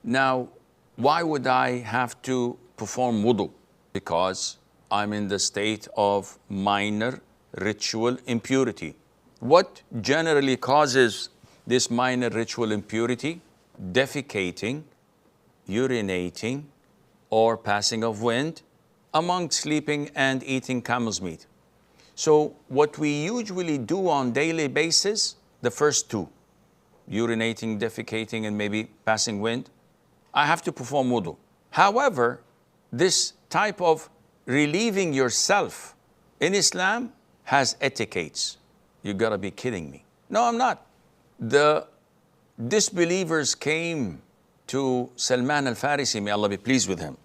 Now, why would I have to perform wudu? Because I'm in the state of minor ritual impurity. What generally causes this minor ritual impurity? Defecating, urinating, or passing of wind among sleeping and eating camel's meat. So what we usually do on daily basis, the first two, urinating, defecating, and maybe passing wind, I have to perform wudu. However, this type of relieving yourself in Islam has etiquettes. You gotta be kidding me. No, I'm not. The disbelievers came to Salman al-Farisi, may Allah be pleased with him,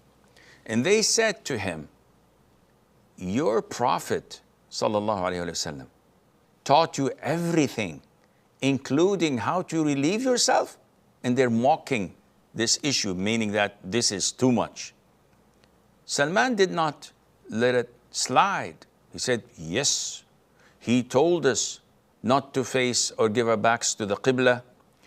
and they said to him, your prophet sallallahu alaihi wasallam taught you everything, including how to relieve yourself? And they're mocking this issue, meaning that this is too much. Salman did not let it slide. He said, yes, he told us not to face or give our backs to the Qibla.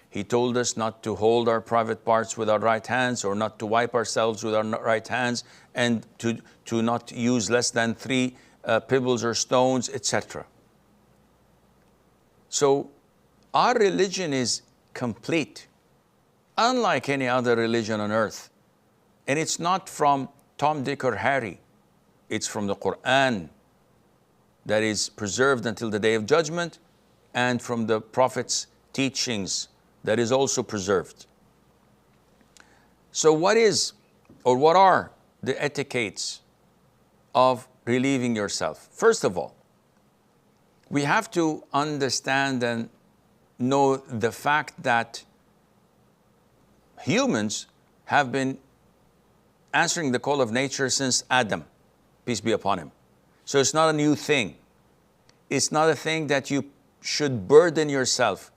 He told us not to hold our private parts with our right hands, or not to wipe ourselves with our right hands, and to not use less than 3 pebbles or stones, etc. So our religion is complete, unlike any other religion on earth. And it's not from Tom, Dick, or Harry. It's from the Quran that is preserved until the Day of Judgment, and from the Prophet's teachings that is also preserved. So what are the etiquettes of relieving yourself? First of all, we have to understand and know the fact that humans have been answering the call of nature since Adam, peace be upon him. So it's not a new thing. It's not a thing that you should burden yourself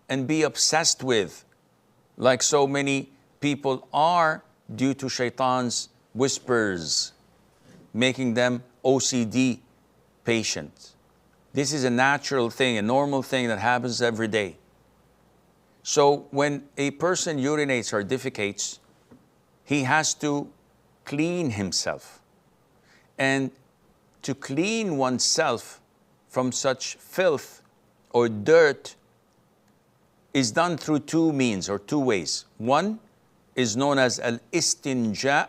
and be obsessed with, like so many people are, due to shaitan's whispers, making them OCD patients. This is a natural thing, a normal thing that happens every day. So when a person urinates or defecates, he has to clean himself. And to clean oneself from such filth or dirt is done through 2 means or 2 ways. One is known as Al-Istinjāʼ,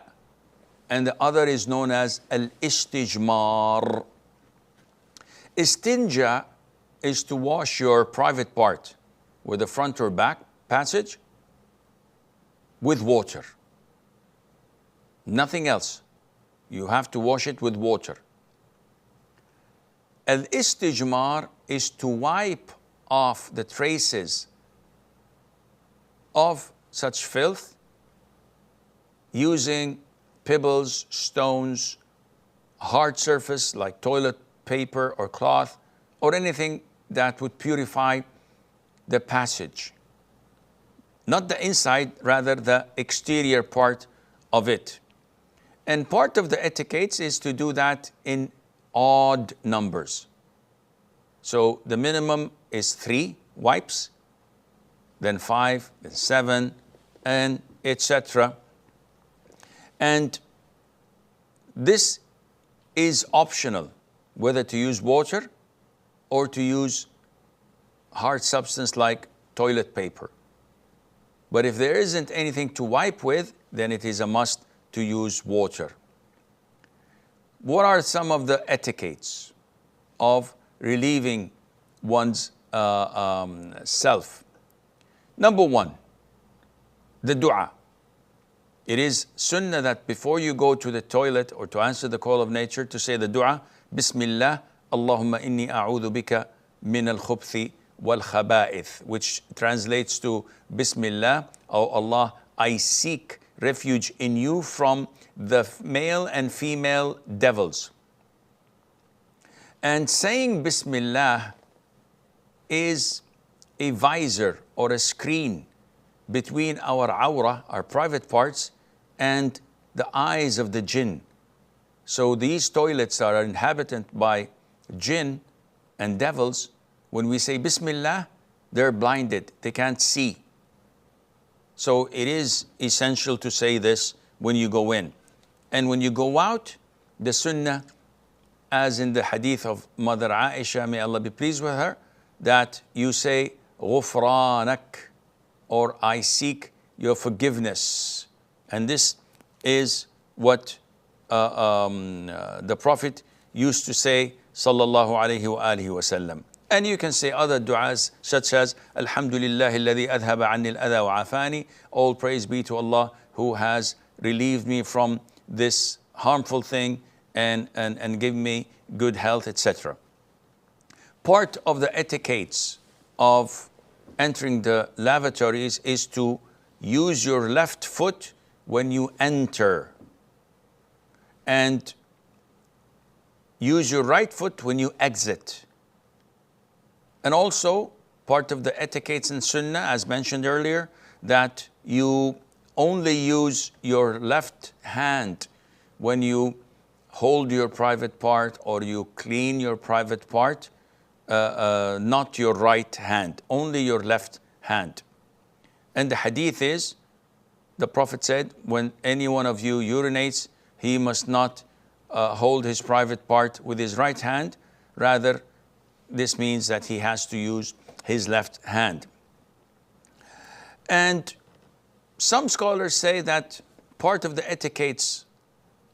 and the other is known as Al-Istijmār. Istinja is to wash your private part, with the front or back passage, with water. Nothing else. You have to wash it with water. Al-Istijmār is to wipe off the traces of such filth using pebbles, stones, hard surface like toilet paper or cloth, or anything that would purify the passage. Not the inside, rather the exterior part of it. And part of the etiquettes is to do that in odd numbers. So the minimum is 3 wipes, then 5, then 7, and etc. And this is optional, whether to use water or to use hard substance like toilet paper. But if there isn't anything to wipe with, then it is a must to use water. What are some of the etiquettes of relieving one's self? Number 1, the dua. It is sunnah that before you go to the toilet or to answer the call of nature, to say the dua, Bismillah, Allahumma inni a'udhu bika min al-khubthi wal-khaba'ith, which translates to Bismillah, oh Allah, I seek refuge in you from the male and female devils. And saying Bismillah is a visor or a screen between our awrah, our private parts, and the eyes of the jinn. So these toilets are inhabited by jinn and devils. When we say Bismillah, they're blinded, they can't see. So it is essential to say this when you go in. And when you go out, the sunnah, as in the hadith of Mother Aisha, may Allah be pleased with her, that you say, غُفْرَانَكَ, or I seek your forgiveness. And this is what the Prophet used to say, sallallahu alayhi wa alihi wa sallam. And you can say other du'as such as Alhamdulillah alladhi adhaba anni al-adha wa afani. All praise be to Allah who has relieved me from this harmful thing and give me good health, etc. Part of the etiquettes of entering the lavatories is to use your left foot when you enter and use your right foot when you exit. And also, part of the etiquettes in Sunnah, as mentioned earlier, that you only use your left hand when you hold your private part or you clean your private part, not your right hand, only your left hand. And the hadith is, the Prophet said, when any one of you urinates, he must not hold his private part with his right hand. Rather, this means that he has to use his left hand. And some scholars say that part of the etiquettes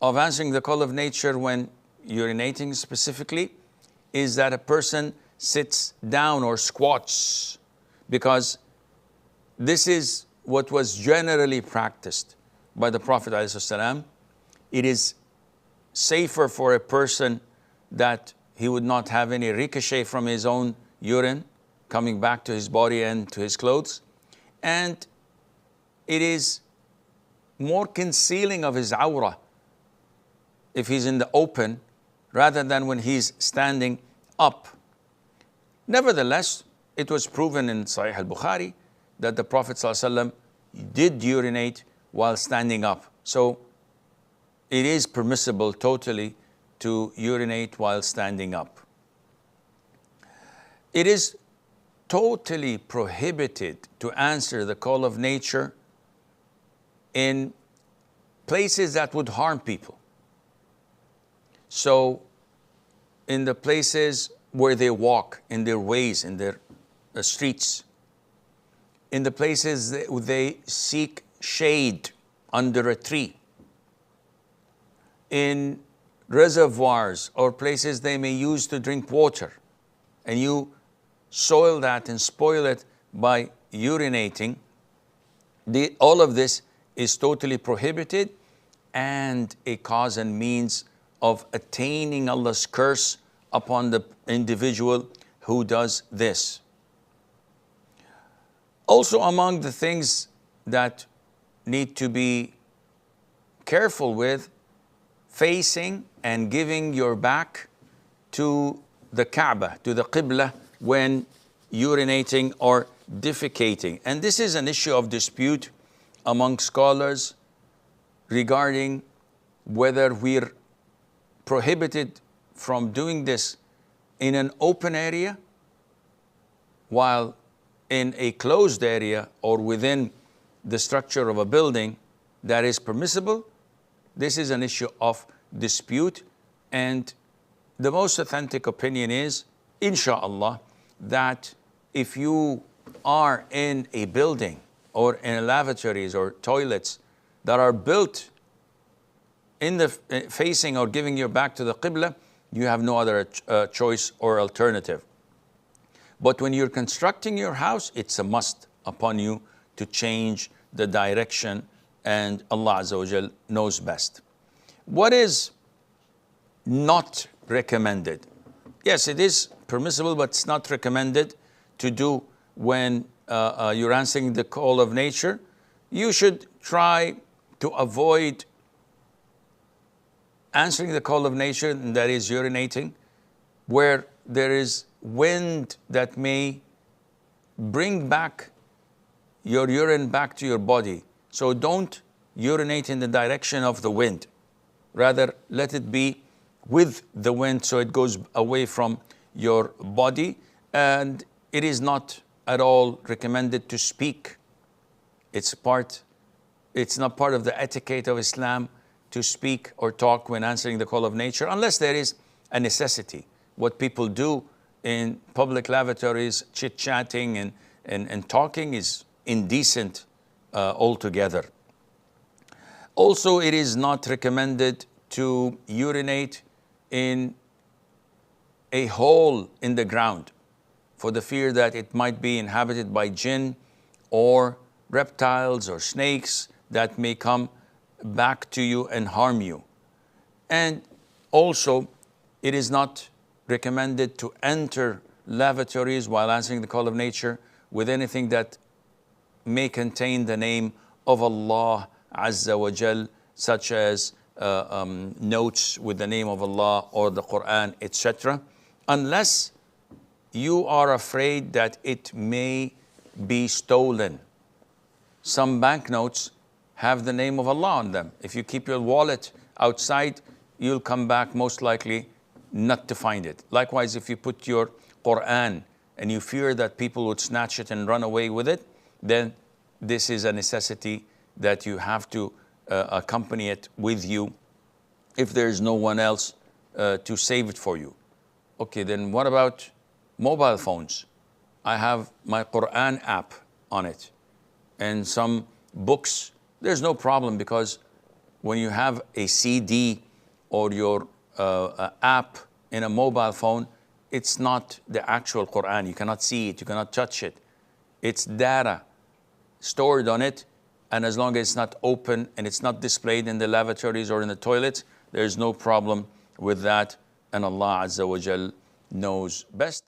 of answering the call of nature when urinating specifically is that a person sits down or squats, because this is what was generally practiced by the Prophet ﷺ. It is safer for a person that he would not have any ricochet from his own urine coming back to his body and to his clothes. And it is more concealing of his awrah if he's in the open rather than when he's standing up. Nevertheless, it was proven in Sahih al-Bukhari that the Prophet ﷺ did urinate while standing up. So it is permissible totally to urinate while standing up. It is totally prohibited to answer the call of nature in places that would harm people. So in the places where they walk, in their ways, in their streets, in the places they seek shade under a tree, in reservoirs or places they may use to drink water, and you soil that and spoil it by urinating, all of this is totally prohibited and a cause and means of attaining Allah's curse upon the individual who does this. Also, among the things that need to be careful with, facing and giving your back to the Kaaba, to the Qibla, when urinating or defecating. And this is an issue of dispute among scholars regarding whether we're prohibited from doing this in an open area, while in a closed area or within the structure of a building that is permissible. This is an issue of dispute, and the most authentic opinion is, inshallah, that if you are in a building or in lavatories or toilets that are built in the facing or giving your back to the Qibla, you have no other choice or alternative. But when you're constructing your house, it's a must upon you to change the direction, and Allah Azza wa Jal knows best. What is not recommended? Yes, it is permissible, but it's not recommended to do when you're answering the call of nature. You should try to avoid answering the call of nature, and that is urinating, where there is wind that may bring back your urine back to your body. So don't urinate in the direction of the wind. Rather, let it be with the wind so it goes away from your body. And it is not at all recommended to speak It's not part of the etiquette of Islam to speak or talk when answering the call of nature, unless there is a necessity. What people do in public lavatories, chit-chatting and talking, is indecent altogether. Also, it is not recommended to urinate in a hole in the ground for the fear that it might be inhabited by jinn or reptiles or snakes that may come back to you and harm you. And also, it is not recommended to enter lavatories while answering the call of nature with anything that may contain the name of Allah Azza wa Jal, such as notes with the name of Allah or the Quran, etc., unless you are afraid that it may be stolen. Some banknotes have the name of Allah on them. If you keep your wallet outside, you'll come back most likely not to find it. Likewise, if you put your Quran and you fear that people would snatch it and run away with it, then this is a necessity that you have to accompany it with you if there is no one else to save it for you. Okay, then what about mobile phones? I have my Quran app on it and some books. There's no problem, because when you have a CD or your app in a mobile phone, it's not the actual Quran. You cannot see it, you cannot touch it. It's data stored on it, and as long as it's not open and it's not displayed in the lavatories or in the toilets, there's no problem with that, and Allah Azza wa Jal knows best.